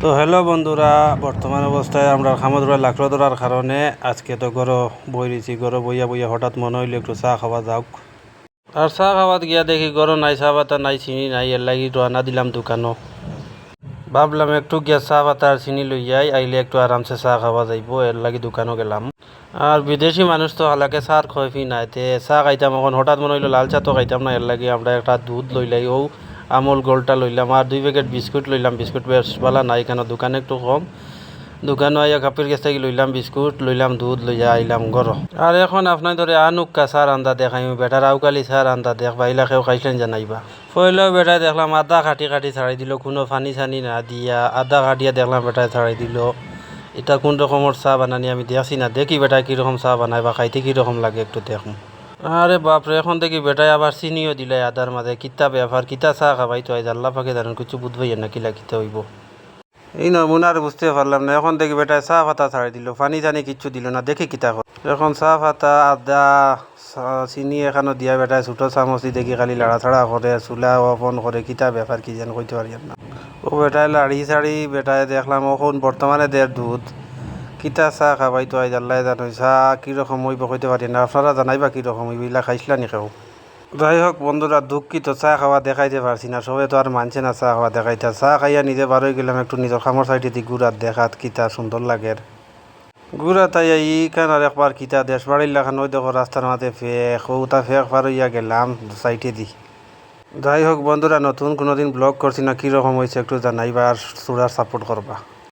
তো হ্যালো বন্ধুরা, বর্তমান অবস্থায় আমরা খামাদুরা লাকড়া ধরার কারণে আজকে তো গরো বই রয়েছি। গরো বইয়া বইয়া হঠাৎ মনে হইলো একটু চা খাওয়া যাওক। আর চা খাওয়াত গিয়া দেখি গরো নাই, চা পাতা নাই, চিনি নাই। এর লাগি রানা দিলাম দোকানও। ভাবলাম একটু গিয়া চা পাতা আর চিনি লইয়াই আইলে একটু আরামসে চা খাওয়া যাইব, এর লাগি দোকানও গেলাম। আর বিদেশি মানুষ তো হালাকে চার খয়ফি নাই, তে চা খাইতাম। এখন হঠাৎ মনে হইলো লাল চা তো খাইতাম না, এর লাগি আমরা একটা দুধ লইলাই, ও আমল গোলটা লইলাম। আর 2 প্যাকেট বিস্কুট লইলাম। বিস্কুট বেশ ভালো নাই কেন, দোকানে একটু কম। দোকানে আইয়া কাপের কাছ থেকে লইলাম বিস্কুট, লইলাম দুধ, লইয়া আইলাম ঘর। আর এখন আপনার ধরে আনুকা সার আন্দা দেখাই, বেটার আউকালি সার আন্দা দেখ বাইলা কেউ খাইছেন জানাইবা। পয়লাও বেটায় দেখলাম আদা কাটি কাটি ছাড়াই দিল, কোনো পানি সানি না দিয়া আদা কাটিয়া দেখলাম বেটায় ছাড়াই দিল। এটা কোন রকমের চা বানানি আমি দেখছি না, দেখি বেটায় কীরকম চা বানাই বা খাইতে কীরকম লাগে একটু দেখুন। আরে বাপরে, এখন দেখি বেটায় আবার চিনিও দিলে আদার মাঝে। কিতা ব্যাপার, কিতা চা খাবাই তো আজ আল্লাহ পাকে জানেন, কিছু বুঝবাই না কিলা কিতা হইব। এই নমুনার বুঝতে পারলাম না। এখন দেখি বেটায় চা পাতা ছাড়াই দিল, পানি জানি কিচ্ছু দিল না, দেখি কিতা করে। এখন চা পাতা আদা চিনি এখানো দিয়া বেটায় ছোটো চামচি দেখি খালি লাড়াছাড়া করে, চুলা অপন করে। কিতা ব্যাপার কি যেন কইতে পারি না। ও বেটায় লাড়ি ছাড়ি বেটায় দেখলাম এখন বর্তমানে দেড় দুধ। কিতা চা খাবাই তো আজ আল্লাহ জানো, চা কীরকম হইব কইতে পারি না। আপনারা জানাইবা কীরকম হইব, ইলা খাইছিলা নি কেউ? যাই হোক বন্ধুরা, দুঃখিত চা খাওয়া দেখাইতে পারছি না। সবে তো আর মানছে না চা খাওয়া দেখাইতে। চা খাইয়া নিজে বারোই গেলাম একটু নিজের খামর সাইডে দি গুড়াত দেখাত কিতা সুন্দর লাগে। গুড়া তাই ই কান আর একবার কিতা দেশ বাড়ির লাখান ওই দেখো রাস্তার মাঝে ফেক, ওটা ফেক পার হইয়া গেলাম সাইডে দি। যাই হোক বন্ধুরা, নতুন কোনোদিন ব্লগ করছি না, কীরকম হয়েছে একটু জানাইবা আর সুরার সাপোর্ট করবা।